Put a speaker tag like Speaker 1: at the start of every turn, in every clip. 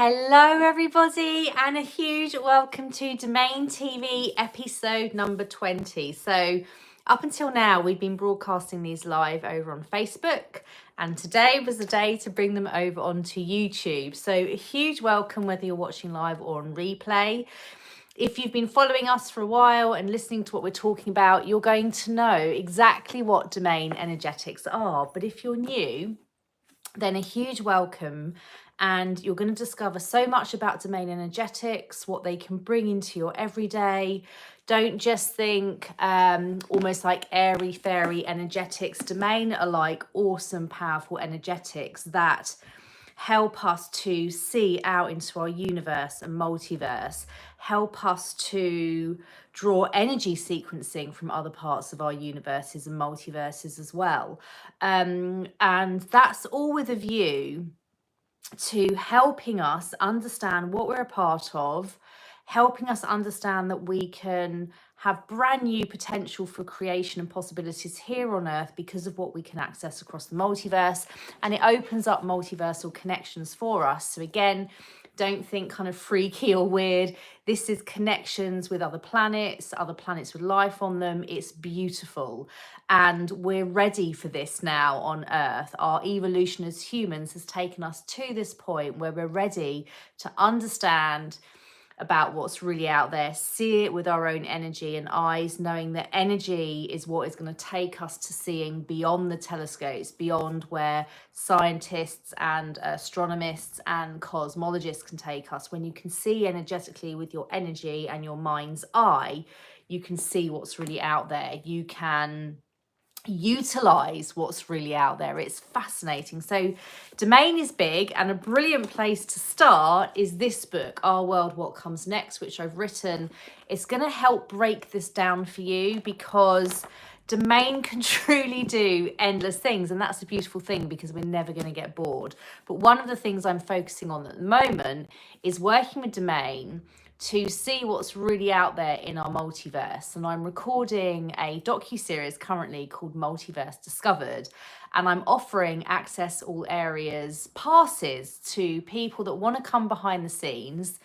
Speaker 1: Hello everybody and a huge welcome to Domain TV episode number 20. So up until now we've been broadcasting these live over on Facebook, and today was the day to bring them over onto YouTube. So a huge welcome whether you're watching live or on replay. If you've been following us for a while and listening to what we're talking about, you're going to know exactly what domain energetics are. But if you're new, then a huge welcome, and you're going to discover so much about domain energetics, what they can bring into your everyday. Don't just think almost like airy fairy energetics. Domain are like awesome, powerful energetics that help us to see out into our universe and multiverse, help us to draw energy sequencing from other parts of our universes and multiverses as well. And that's all with a view to helping us understand what we're a part of, helping us understand that we can have brand new potential for creation and possibilities here on Earth because of what we can access across the multiverse. And it opens up multiversal connections for us. So again, don't think kind of freaky or weird. This is connections with other planets with life on them. It's beautiful. And we're ready for this now on Earth. Our evolution as humans has taken us to this point where we're ready to understand about what's really out there, see it with our own energy and eyes, knowing that energy is what is going to take us to seeing beyond the telescopes, beyond where scientists and astronomists and cosmologists can take us. When you can see energetically with your energy and your mind's eye, you can see what's really out there. You can utilize what's really out there. It's fascinating. So domain is big, and a brilliant place to start is this book, Our World, What Comes Next, which I've written. It's going to help break this down for you, because domain can truly do endless things, and that's a beautiful thing because we're never going to get bored. But one of the things I'm focusing on at the moment is working with domain to see what's really out there in our multiverse. And I'm recording a docu-series currently called Multiverse Discovered, and I'm offering access all areas passes to people that want to come behind the scenes,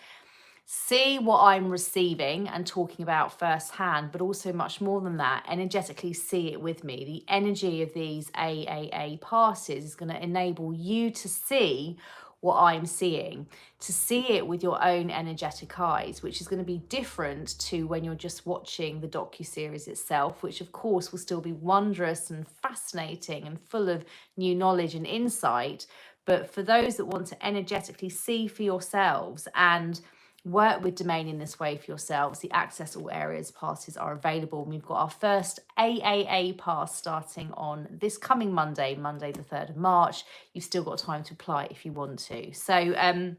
Speaker 1: see what I'm receiving and talking about firsthand, but also much more than that, energetically see it with me. The energy of these AAA passes is going to enable you to see what I'm seeing, to see it with your own energetic eyes, which is going to be different to when you're just watching the docu-series itself, which of course will still be wondrous and fascinating and full of new knowledge and insight. But for those that want to energetically see for yourselves and work with domain in this way for yourselves, the access all areas passes are available. We've got our first AAA pass starting on this coming Monday the 3rd of March. You've still got time to apply if you want to. So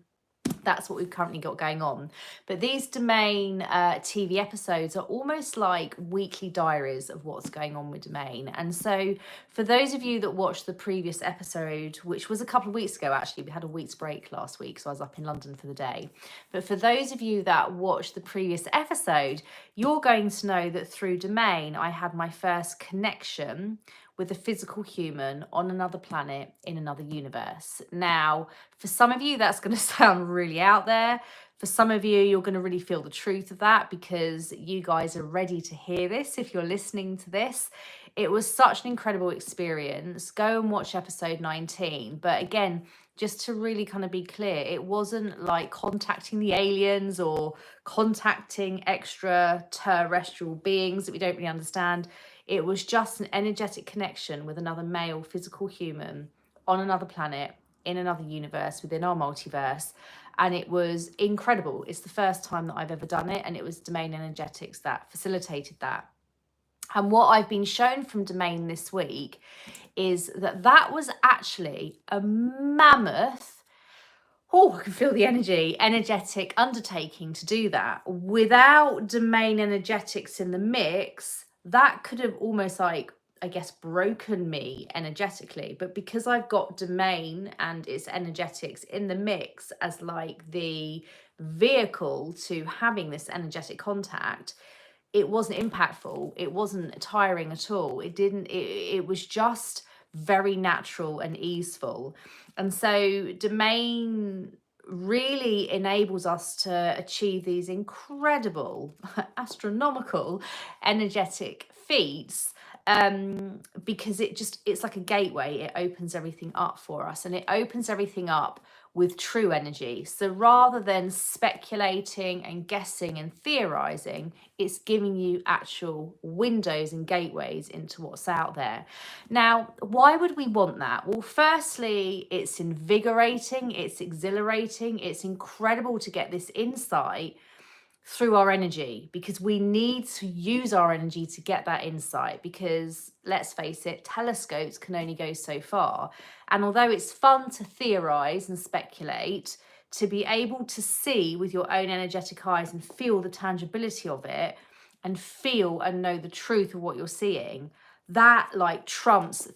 Speaker 1: that's what we've currently got going on. But these domain TV episodes are almost like weekly diaries of what's going on with domain. And so for those of you that watched the previous episode, which was a couple of weeks ago, actually, we had a week's break last week, so I was up in London for the day. But for those of you that watched the previous episode, you're going to know that through domain, I had my first connection with a physical human on another planet in another universe. Now, for some of you, that's going to sound really out there. For some of you, you're going to really feel the truth of that because you guys are ready to hear this if you're listening to this. It was such an incredible experience. Go and watch episode 19. But again, just to really kind of be clear, it wasn't like contacting the aliens or contacting extraterrestrial beings that we don't really understand. It was just an energetic connection with another male physical human on another planet, in another universe, within our multiverse. And it was incredible. It's the first time that I've ever done it. And it was domain energetics that facilitated that. And what I've been shown from domain this week is that that was actually a mammoth, I can feel the energetic undertaking to do that. Without domain energetics in the mix, that could have almost like, I guess, broken me energetically. But because I've got domain and its energetics in the mix as like the vehicle to having this energetic contact, it wasn't impactful. It wasn't tiring at all. It was just very natural and easeful. And so domain really enables us to achieve these incredible, astronomical, energetic feats, because it's like a gateway. It opens everything up for us, and it opens everything up with true energy. So rather than speculating and guessing and theorizing, it's giving you actual windows and gateways into what's out there. Now, why would we want that? Well, firstly, it's invigorating, it's exhilarating, it's incredible to get this insight through our energy, because we need to use our energy to get that insight, because let's face it, telescopes can only go so far. And although it's fun to theorize and speculate, to be able to see with your own energetic eyes and feel the tangibility of it and feel and know the truth of what you're seeing, that like trumps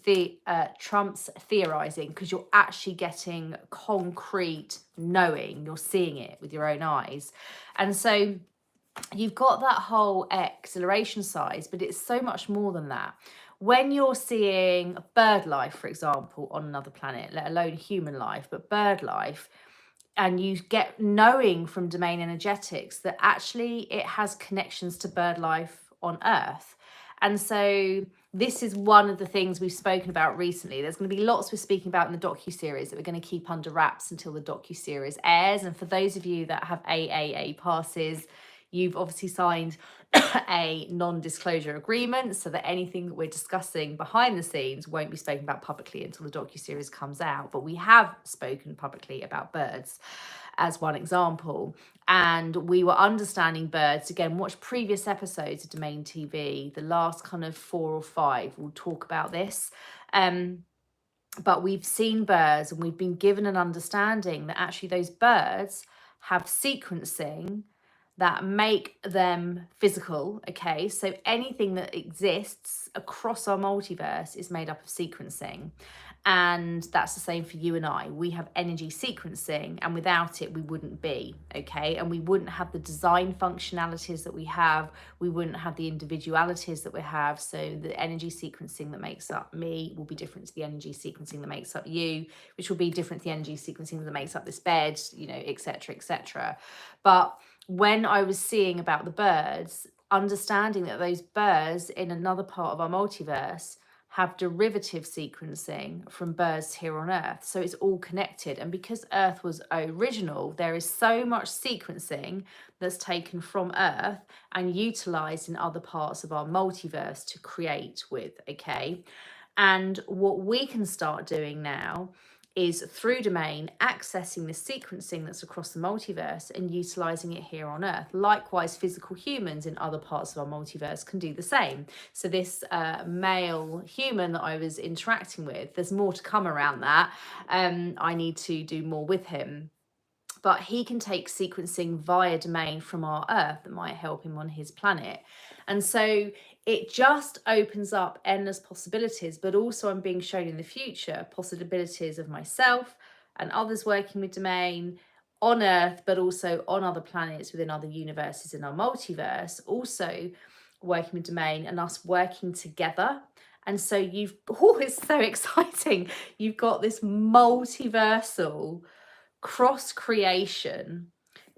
Speaker 1: theorizing, because you're actually getting concrete knowing, you're seeing it with your own eyes. And so you've got that whole exhilaration size, but it's so much more than that. When you're seeing bird life, for example, on another planet, let alone human life, but bird life, and you get knowing from domain energetics that actually it has connections to bird life on Earth. And so this is one of the things we've spoken about recently. There's going to be lots we're speaking about in the docuseries that we're going to keep under wraps until the docuseries airs. And for those of you that have AAA passes, you've obviously signed a non-disclosure agreement, so that anything that we're discussing behind the scenes won't be spoken about publicly until the docuseries comes out. But we have spoken publicly about birds as one example, and we were understanding birds. Again, watch previous episodes of Domain TV, the last kind of 4 or 5 will talk about this. But we've seen birds, and we've been given an understanding that actually those birds have sequencing that make them physical. Okay, so anything that exists across our multiverse is made up of sequencing, and that's the same for you and I. We have energy sequencing, and without it we wouldn't be. Okay, and we wouldn't have the design functionalities that we have, we wouldn't have the individualities that we have. So the energy sequencing that makes up me will be different to the energy sequencing that makes up you, which will be different to the energy sequencing that makes up this bed, you know, etc., etc. But when I was seeing about the birds, understanding that those birds in another part of our multiverse have derivative sequencing from birds here on Earth. So it's all connected. And because Earth was original, there is so much sequencing that's taken from Earth and utilized in other parts of our multiverse to create with, okay? And what we can start doing now is through domain accessing the sequencing that's across the multiverse and utilizing it here on Earth. Likewise, physical humans in other parts of our multiverse can do the same. So this male human that I was interacting with, there's more to come around that. I need to do more with him. But he can take sequencing via domain from our Earth that might help him on his planet. And so it just opens up endless possibilities, but also I'm being shown in the future possibilities of myself and others working with domain on Earth, but also on other planets within other universes in our multiverse, also working with domain and us working together. And so it's so exciting. You've got this multiversal cross-creation,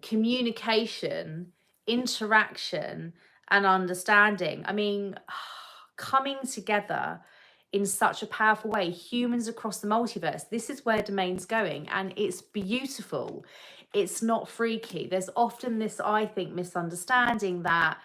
Speaker 1: communication, interaction, and understanding. I mean, coming together in such a powerful way, humans across the multiverse. This is where domain's going, and it's beautiful. It's not freaky. There's often this, I think, misunderstanding that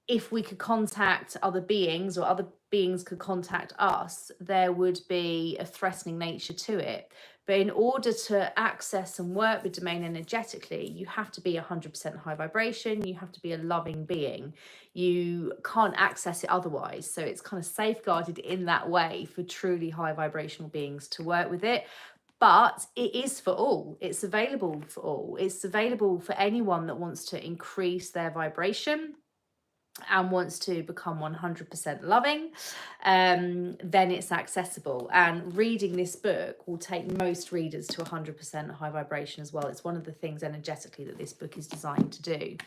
Speaker 1: if we could contact other beings or other beings could contact us, there would be a threatening nature to it. But in order to access and work with domain energetically, you have to be 100% high vibration. You have to be a loving being. You can't access it otherwise. So it's kind of safeguarded in that way for truly high vibrational beings to work with it. But it is for all. It's available for all. It's available for anyone that wants to increase their vibration and wants to become 100% loving, then it's accessible. And reading this book will take most readers to 100% high vibration as well. It's one of the things energetically that this book is designed to do.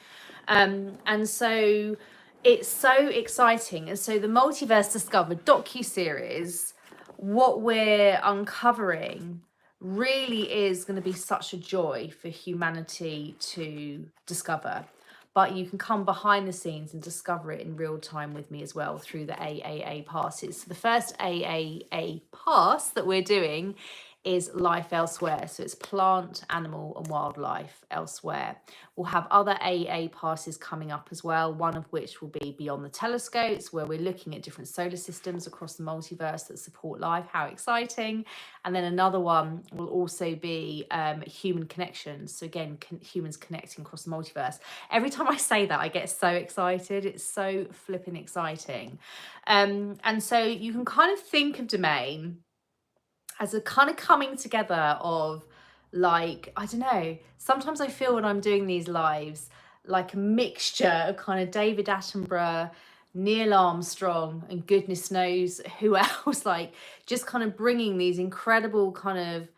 Speaker 1: And so it's so exciting. And so the Multiverse Discovered docuseries, what we're uncovering really is going to be such a joy for humanity to discover. But you can come behind the scenes and discover it in real time with me as well through the AAA passes. So the first AAA pass that we're doing is life elsewhere. So it's plant, animal and wildlife elsewhere. We'll have other AA passes coming up as well, one of which will be Beyond the Telescopes, where we're looking at different solar systems across the multiverse that support life. How exciting. And then another one will also be human connections. So again, humans connecting across the multiverse. Every time I say that, I get so excited. It's so flipping exciting. And so you can kind of think of Domain as a kind of coming together of, like, I don't know, sometimes I feel when I'm doing these lives like a mixture of kind of David Attenborough, Neil Armstrong, and goodness knows who else, like just kind of bringing these incredible kind of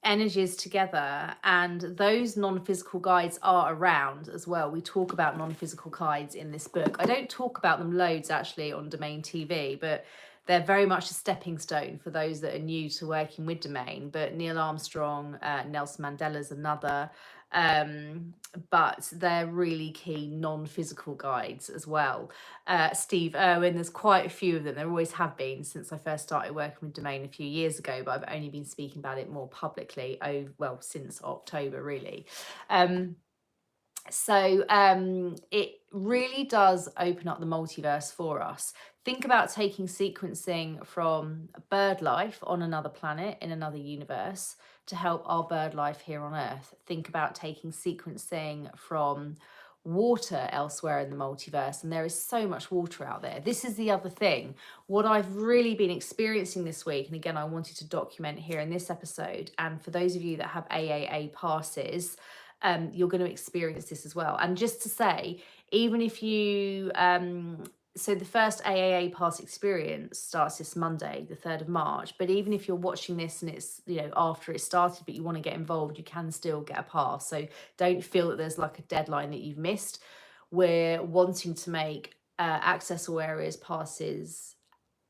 Speaker 1: energies together. And those non-physical guides are around as well. We talk about non-physical guides in this book. I don't talk about them loads actually on Domain TV, but they're very much a stepping stone for those that are new to working with Domain. But Neil Armstrong, Nelson Mandela's another, but they're really key non-physical guides as well. Steve Irwin, there's quite a few of them. There always have been since I first started working with Domain a few years ago, but I've only been speaking about it more publicly, since October really. So it really does open up the multiverse for us. Think about taking sequencing from bird life on another planet in another universe to help our bird life here on Earth. Think about taking sequencing from water elsewhere in the multiverse, and there is so much water out there. This is the other thing. What I've really been experiencing this week, and again I wanted to document here in this episode, and for those of you that have AAA passes, you're going to experience this as well. And just to say, even if you so the first AAA pass experience starts this Monday, the 3rd of March. But even if you're watching this and it's, you know, after it started, but you want to get involved, you can still get a pass. So don't feel that there's like a deadline that you've missed. We're wanting to make access all areas passes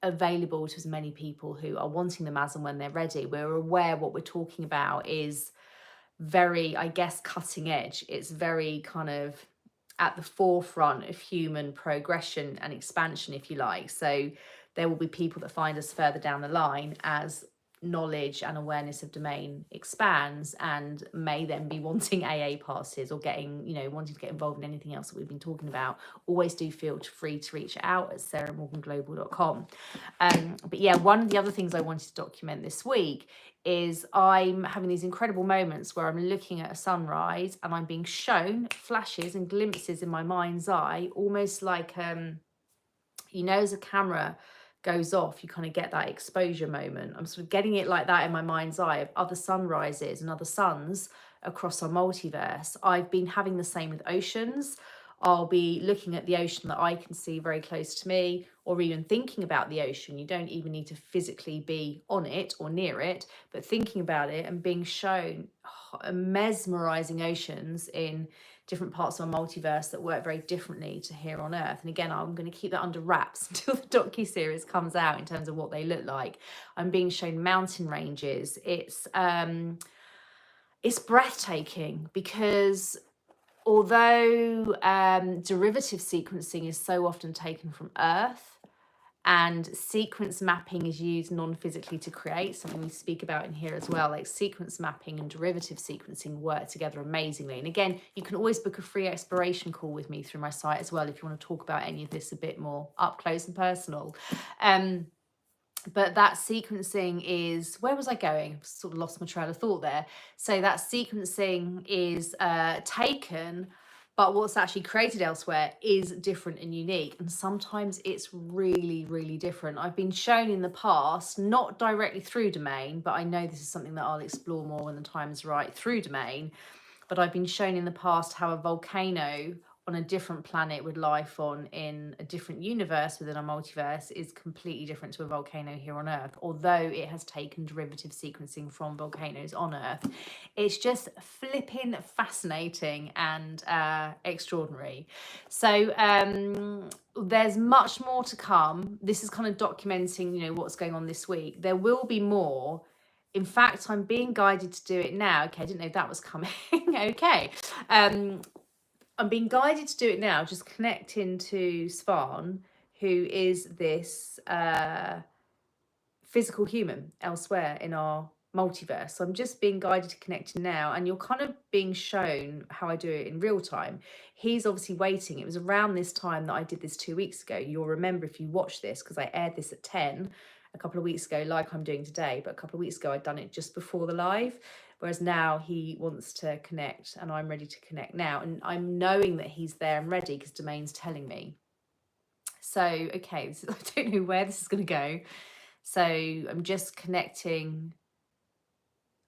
Speaker 1: available to as many people who are wanting them as and when they're ready. We're aware what we're talking about is very, I guess, cutting edge. It's very kind of at the forefront of human progression and expansion, if you like. So there will be people that find us further down the line as knowledge and awareness of Domain expands, and may then be wanting AA passes or getting, you know, wanting to get involved in anything else that we've been talking about. Always do feel free to reach out at sarahmorganglobal.com. But yeah, one of the other things I wanted to document this week is I'm having these incredible moments where I'm looking at a sunrise and I'm being shown flashes and glimpses in my mind's eye, almost like, you know, as a camera goes off, you kind of get that exposure moment. I'm sort of getting it like that in my mind's eye of other sunrises and other suns across our multiverse. I've been having the same with oceans. I'll be looking at the ocean that I can see very close to me, or even thinking about the ocean. You don't even need to physically be on it or near it, but thinking about it and being shown mesmerizing oceans in different parts of our multiverse that work very differently to here on Earth. And again, I'm going to keep that under wraps until the docuseries comes out in terms of what they look like. I'm being shown mountain ranges. It's breathtaking, because although derivative sequencing is so often taken from Earth, and sequence mapping is used non-physically to create, something we speak about in here as well, like sequence mapping and derivative sequencing work together amazingly. And again, you can always book a free exploration call with me through my site as well if you want to talk about any of this a bit more up close and personal. But that sequencing is, where was I going? I've sort of lost my trail of thought there. So that sequencing is taken, but what's actually created elsewhere is different and unique. And sometimes it's really, really different. I've been shown in the past, not directly through Domain, but I know this is something that I'll explore more when the time is right through Domain. But I've been shown in the past how a volcano on a different planet with life on in a different universe within our multiverse is completely different to a volcano here on Earth, although it has taken derivative sequencing from volcanoes on Earth. It's just flipping fascinating and extraordinary. So there's much more to come. This is kind of documenting, you know, what's going on this week. There will be more In fact, I'm being guided to do it now. Okay, I didn't know that was coming. Okay. I'm being guided to do it now, just connecting to Svan, who is this physical human elsewhere in our multiverse. So I'm just being guided to connect now, and you're kind of being shown how I do it in real time. He's obviously waiting. It was around this time that I did this 2 weeks ago. You'll remember if you watched this, because I aired this at 10 a couple of weeks ago, like I'm doing today, but a couple of weeks ago I'd done it just before the live. Whereas now he wants to connect and I'm ready to connect now. And I'm knowing that he's there and ready because Domain's telling me. So, okay, I don't know where this is going to go. So I'm just connecting,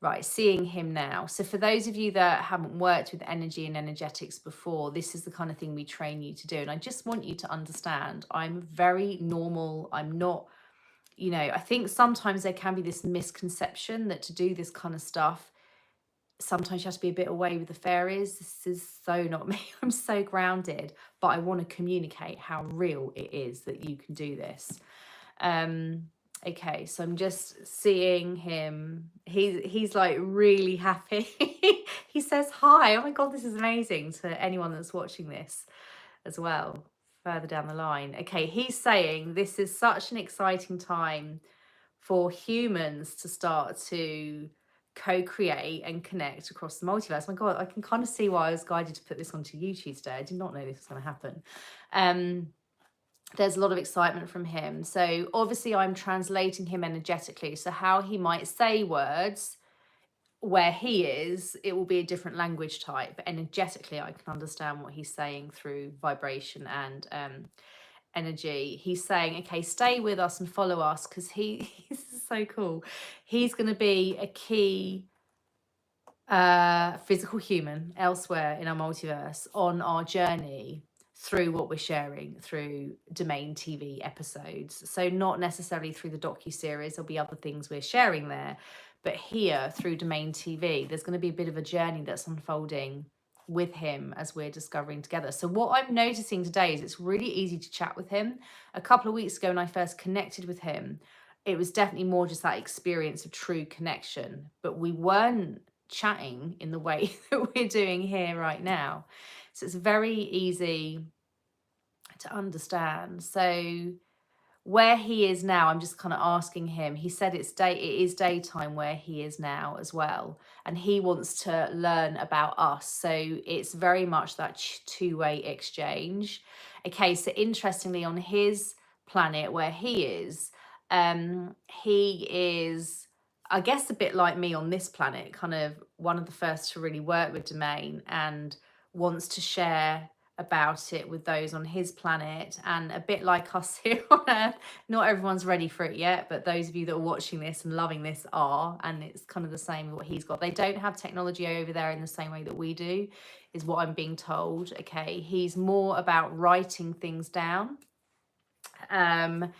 Speaker 1: right, seeing him now. So for those of you that haven't worked with energy and energetics before, this is the kind of thing we train you to do. And I just want you to understand, I'm very normal. I'm not, you know, I think sometimes there can be this misconception that to do this kind of stuff, sometimes you have to be a bit away with the fairies. This is so not me. I'm so grounded, but I want to communicate how real it is that you can do this. Okay, so I'm just seeing him. He's like really happy. He says hi. Oh my god, this is amazing to anyone that's watching this as well further down the line. Okay, he's saying this is such an exciting time for humans to start to co-create and connect across the multiverse. My god, I can kind of see why I was guided to put this onto YouTube today. I did not know this was going to happen. There's a lot of excitement from him. So obviously I'm translating him energetically. So how he might say words where he is, it will be a different language type. But energetically, I can understand what he's saying through vibration and energy. He's saying, okay, stay with us and follow us, because he's so cool. He's going to be a key physical human elsewhere in our multiverse on our journey through what we're sharing through Domain TV episodes. So not necessarily through the docu-series, there'll be other things we're sharing there, but here through Domain TV, there's going to be a bit of a journey that's unfolding with him as we're discovering together. So what I'm noticing today is it's really easy to chat with him. A couple of weeks ago when I first connected with him, it was definitely more just that experience of true connection, but we weren't chatting in the way that we're doing here right now. So it's very easy to understand. So where he is now, I'm just kind of asking him. He said it is daytime where he is now as well, and he wants to learn about us. So it's very much that two-way exchange. Okay, so interestingly, on his planet where he is, I guess, a bit like me on this planet, kind of one of the first to really work with Domain and wants to share about it with those on his planet, and a bit like us here on Earth. Not everyone's ready for it yet, but those of you that are watching this and loving this are, and it's kind of the same with what he's got. They don't have technology over there in the same way that we do, is what I'm being told. Okay, he's more about writing things down and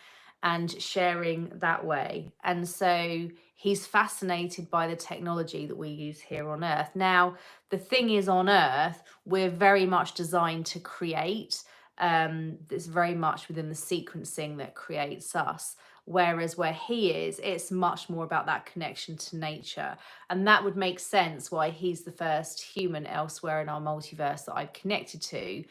Speaker 1: sharing that way. And so he's fascinated by the technology that we use here on Earth. Now, the thing is, on Earth, we're very much designed to create. It's very much within the sequencing that creates us. Whereas where he is, it's much more about that connection to nature. And that would make sense why he's the first human elsewhere in our multiverse that I've connected to,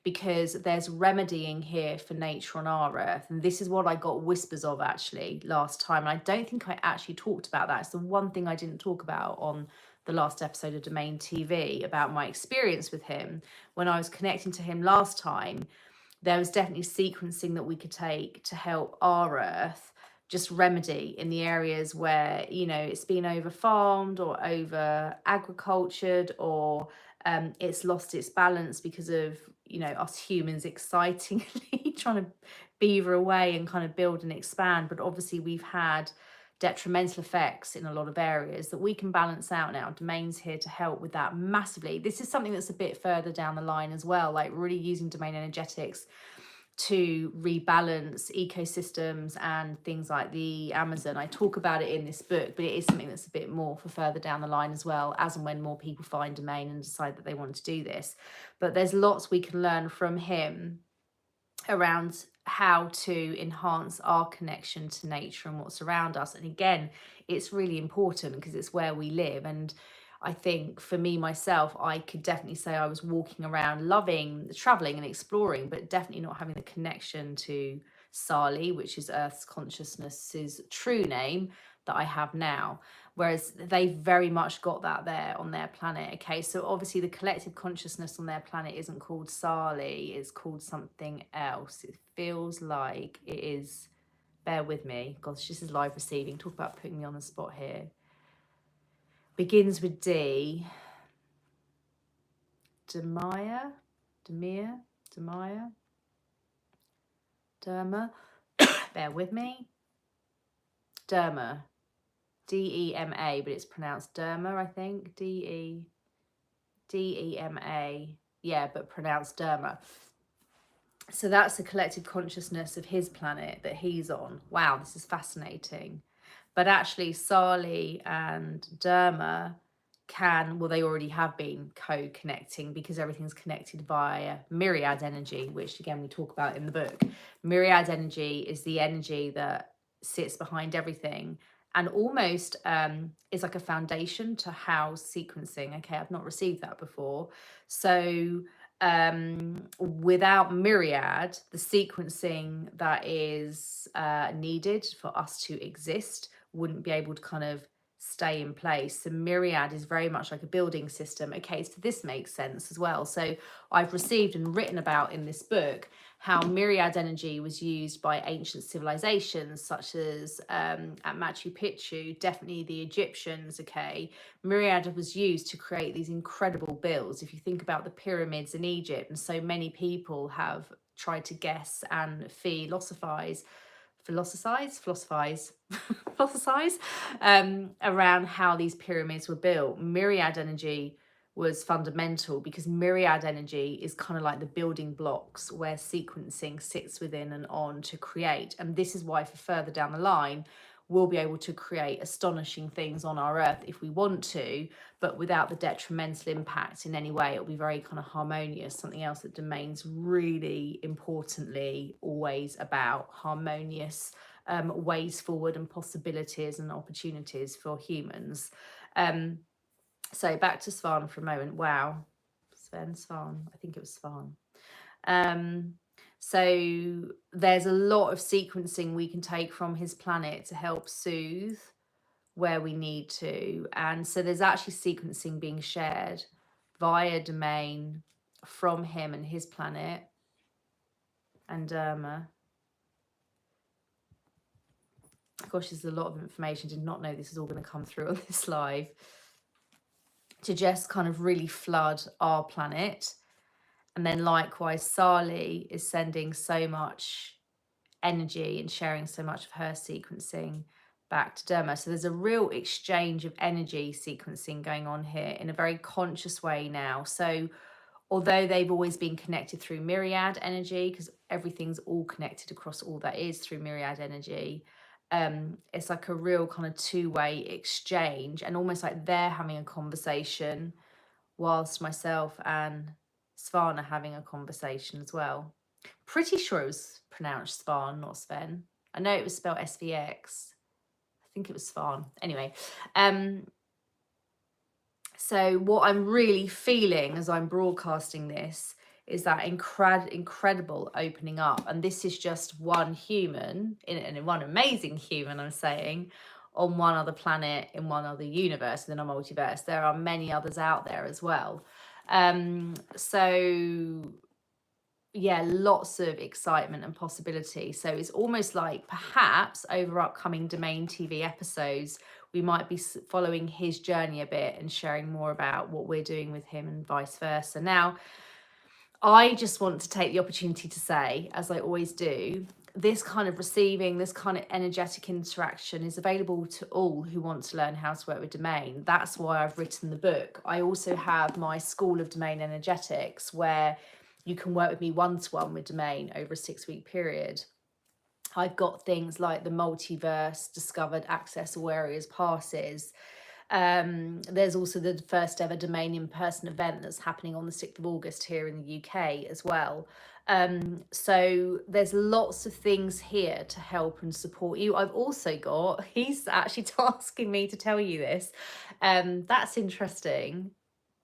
Speaker 1: because there's remedying here for nature on our Earth. And this is what I got whispers of actually last time. And I don't think I actually talked about that. It's the one thing I didn't talk about on the last episode of Domain TV about my experience with him. When I was connecting to him last time, there was definitely sequencing that we could take to help our Earth just remedy in the areas where, you know, it's been over farmed or over agricultured, or it's lost its balance because of, you know, us humans excitingly trying to beaver away and kind of build and expand. But obviously we've had detrimental effects in a lot of areas that we can balance out now. Domain's here to help with that massively. This is something that's a bit further down the line as well, like really using Domain energetics to rebalance ecosystems and things like the Amazon. I talk about it in this book, but it is something that's a bit more for further down the line as well, as and when more people find Domain and decide that they want to do this. But there's lots we can learn from him around how to enhance our connection to nature and what's around us. And again, it's really important because it's where we live. And I think for me, myself, I could definitely say I was walking around loving traveling and exploring, but definitely not having the connection to Sali, which is Earth's consciousness's true name that I have now. Whereas they very much got that there on their planet. Okay, so obviously the collective consciousness on their planet isn't called Sali, it's called something else. It feels like it is, bear with me, gosh, this is live receiving. Talk about putting me on the spot here. Begins with D. Demir, Derma, bear with me. Derma, D-E-M-A, but it's pronounced Derma, I think. D-E-M-A, yeah, but pronounced Derma. So that's the collective consciousness of his planet that he's on. Wow, this is fascinating. But actually, Sali and Derma can, well, they already have been co-connecting because everything's connected via myriad energy, which again we talk about in the book. Myriad energy is the energy that sits behind everything and almost is like a foundation to house sequencing. Okay, I've not received that before. So without myriad, the sequencing that is needed for us to exist wouldn't be able to kind of stay in place. So myriad is very much like a building system. Okay, so this makes sense as well. So I've received and written about in this book how myriad energy was used by ancient civilizations such as at Machu Picchu, definitely the Egyptians. Okay, myriad was used to create these incredible builds. If you think about the pyramids in Egypt, and so many people have tried to guess and philosophize around how these pyramids were built. Myriad energy was fundamental because myriad energy is kind of like the building blocks where sequencing sits within and on to create. And this is why for further down the line, we'll be able to create astonishing things on our earth if we want to, but without the detrimental impact in any way. It'll be very kind of harmonious, something else that Domain's really importantly always about, harmonious ways forward and possibilities and opportunities for humans. So back to Svan for a moment. Wow. Svan, I think it was Svan. So there's a lot of sequencing we can take from his planet to help soothe where we need to. And so there's actually sequencing being shared via Domain from him and his planet and Derma. Gosh, there's a lot of information. Did not know this is all going to come through on this live. To just kind of really flood our planet. And then likewise, Sali is sending so much energy and sharing so much of her sequencing back to Derma. So there's a real exchange of energy sequencing going on here in a very conscious way now. So although they've always been connected through myriad energy, because everything's all connected across all that is through myriad energy, it's like a real kind of two-way exchange and almost like they're having a conversation whilst myself and Svan are having a conversation as well. Pretty sure it was pronounced Svan, not Sven. I know it was spelled SVX. I think it was Svan. Anyway, so what I'm really feeling as I'm broadcasting this is that incredible opening up. And this is just one human, and one amazing human, I'm saying, on one other planet, in one other universe, within a multiverse. There are many others out there as well. So yeah, lots of excitement and possibility. So it's almost like perhaps over upcoming Domain TV episodes, we might be following his journey a bit and sharing more about what we're doing with him and vice versa. Now, I just want to take the opportunity to say, as I always do, this kind of receiving, this kind of energetic interaction is available to all who want to learn how to work with Domain. That's why I've written the book. I also have my School of Domain Energetics, where you can work with me one-to-one with Domain over a 6-week period. I've got things like the Multiverse, Discovered Access All Areas Passes, There's also the first ever domain in-person event that's happening on the 6th of August here in the UK as well. So there's lots of things here to help and support you. I've also got, he's actually tasking me to tell you this. That's interesting.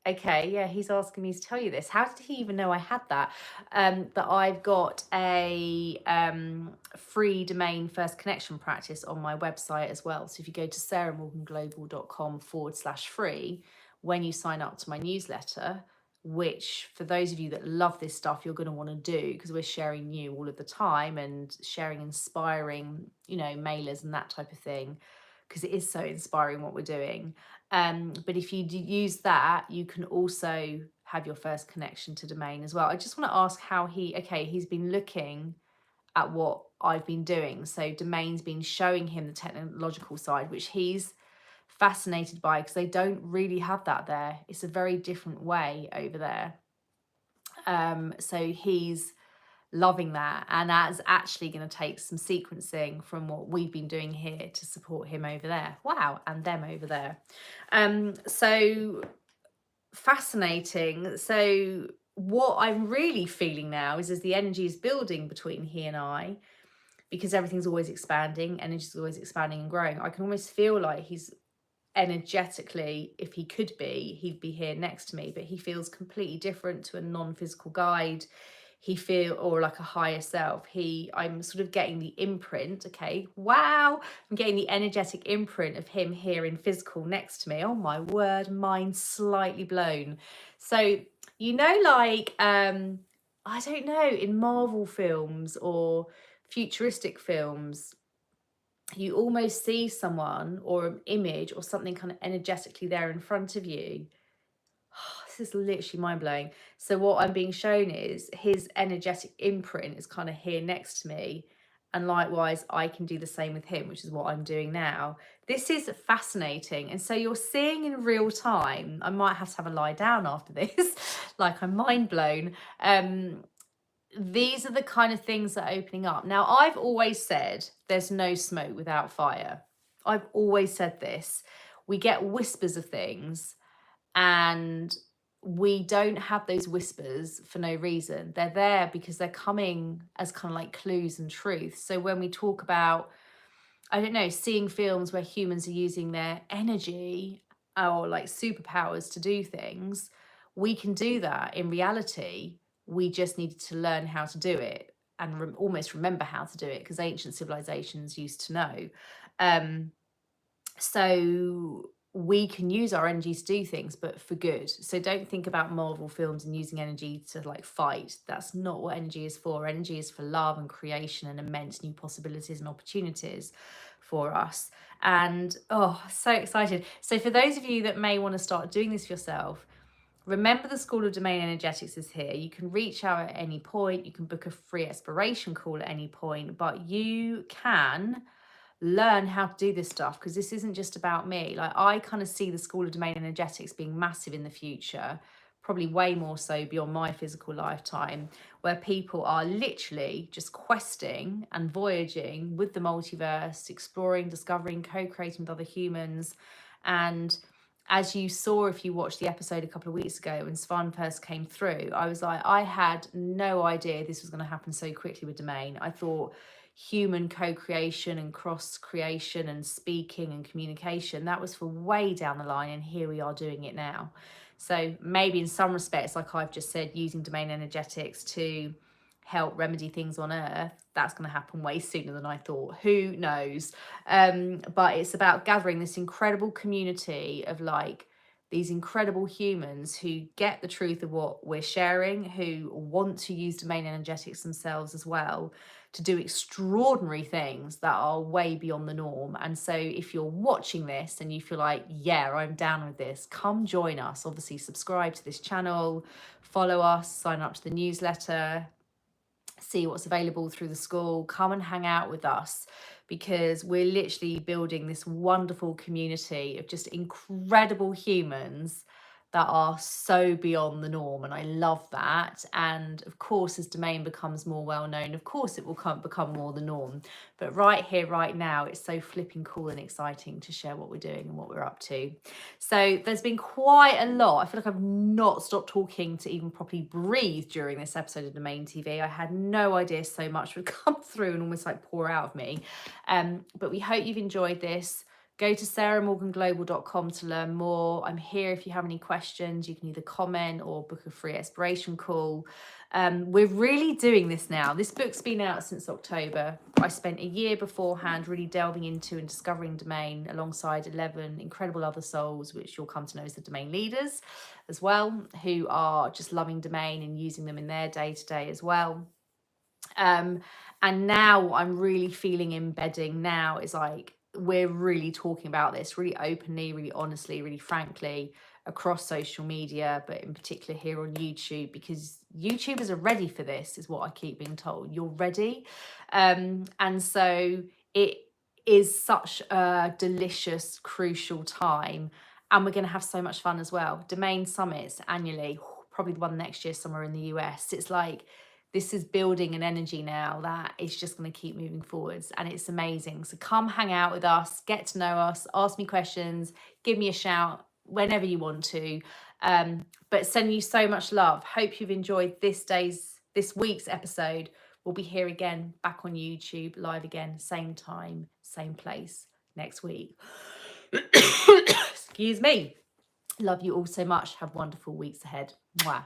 Speaker 1: Okay, yeah, he's asking me to tell you this. How did he even know I had that? That I've got a free domain first connection practice on my website as well. So if you go to sarahmorganglobal.com/free, when you sign up to my newsletter, which for those of you that love this stuff, you're going to want to do, because we're sharing new all of the time and sharing inspiring, mailers and that type of thing, because it is so inspiring what we're doing. But if you use that, you can also have your first connection to domain as well. I just want to ask how he's been looking at what I've been doing. So domain's been showing him the technological side, which he's fascinated by, because they don't really have that there. It's a very different way over there. So he's loving that, and that's actually going to take some sequencing from what we've been doing here to support him over there. Wow, and them over there. So fascinating. So what I'm really feeling now is as the energy is building between he and I, because everything's always expanding, energy's always expanding and growing, I can almost feel like he's energetically, if he could be, he'd be here next to me, but he feels completely different to a non-physical guide. Or like a higher self. I'm sort of getting the imprint. Okay, wow, I'm getting the energetic imprint of him here in physical next to me. Oh my word, mind slightly blown. So like I don't know, in Marvel films or futuristic films, you almost see someone or an image or something kind of energetically there in front of you. This is literally mind-blowing. So what I'm being shown is his energetic imprint is kind of here next to me, and likewise I can do the same with him, which is what I'm doing now. This is fascinating. And so you're seeing in real time, I might have to have a lie down after this, like I'm mind blown. These are the kind of things that are opening up. Now, I've always said there's no smoke without fire. I've always said this. We get whispers of things, and we don't have those whispers for no reason. They're there because they're coming as kind of like clues and truths. So when we talk about, I don't know, seeing films where humans are using their energy or like superpowers to do things, we can do that in reality. We just needed to learn how to do it and almost remember how to do it, because ancient civilizations used to know. So we can use our energy to do things, but for good. So don't think about Marvel films and using energy to like fight. That's not what energy is for. Energy is for love and creation and immense new possibilities and opportunities for us. And so excited. So for those of you that may want to start doing this yourself, remember the School of Domain Energetics is here. You can reach out at any point. You can book a free exploration call at any point, but you can learn how to do this stuff, because this isn't just about me. Like, I kind of see the School of Domain Energetics being massive in the future, probably way more so beyond my physical lifetime, where people are literally just questing and voyaging with the multiverse, exploring, discovering, co-creating with other humans. And as you saw, if you watched the episode a couple of weeks ago when Svan first came through, I was like, I had no idea this was going to happen so quickly with Domain. I thought human co-creation and cross-creation and speaking and communication, that was for way down the line, and here we are doing it now. So maybe in some respects, like I've just said, using domain energetics to help remedy things on Earth, that's going to happen way sooner than I thought. Who knows? But it's about gathering this incredible community of like these incredible humans who get the truth of what we're sharing, who want to use domain energetics themselves as well, to do extraordinary things that are way beyond the norm. And so if you're watching this and you feel like, yeah, I'm down with this, come join us. Obviously, subscribe to this channel, follow us, sign up to the newsletter, see what's available through the school, come and hang out with us, because we're literally building this wonderful community of just incredible humans that are so beyond the norm, and I love that. And of course, as domain becomes more well known, of course it will become more the norm. But right here, right now, it's so flipping cool and exciting to share what we're doing and what we're up to. So there's been quite a lot. I feel like I've not stopped talking to even properly breathe during this episode of Domain TV. I had no idea so much would come through and almost like pour out of me. But we hope you've enjoyed this. Go to sarahmorganglobal.com to learn more. I'm here if you have any questions. You can either comment or book a free exploration call. We're really doing this now. This book's been out since October. I spent a year beforehand really delving into and discovering domain alongside 11 incredible other souls, which you'll come to know as the domain leaders as well, who are just loving domain and using them in their day-to-day as well. And now I'm really feeling embedding now is like, we're really talking about this really openly, really honestly, really frankly across social media, but in particular here on YouTube, because YouTubers are ready for this, is what I keep being told. You're ready. And so it is such a delicious, crucial time. And we're going to have so much fun as well. Domain summits annually, probably one next year somewhere in the US. It's like, this is building an energy now that is just going to keep moving forwards, and it's amazing. So come hang out with us, get to know us, ask me questions, give me a shout whenever you want to. But send you so much love. Hope you've enjoyed this week's episode. We'll be here again, back on YouTube, live again, same time, same place next week. Excuse me. Love you all so much. Have wonderful weeks ahead. Mwah.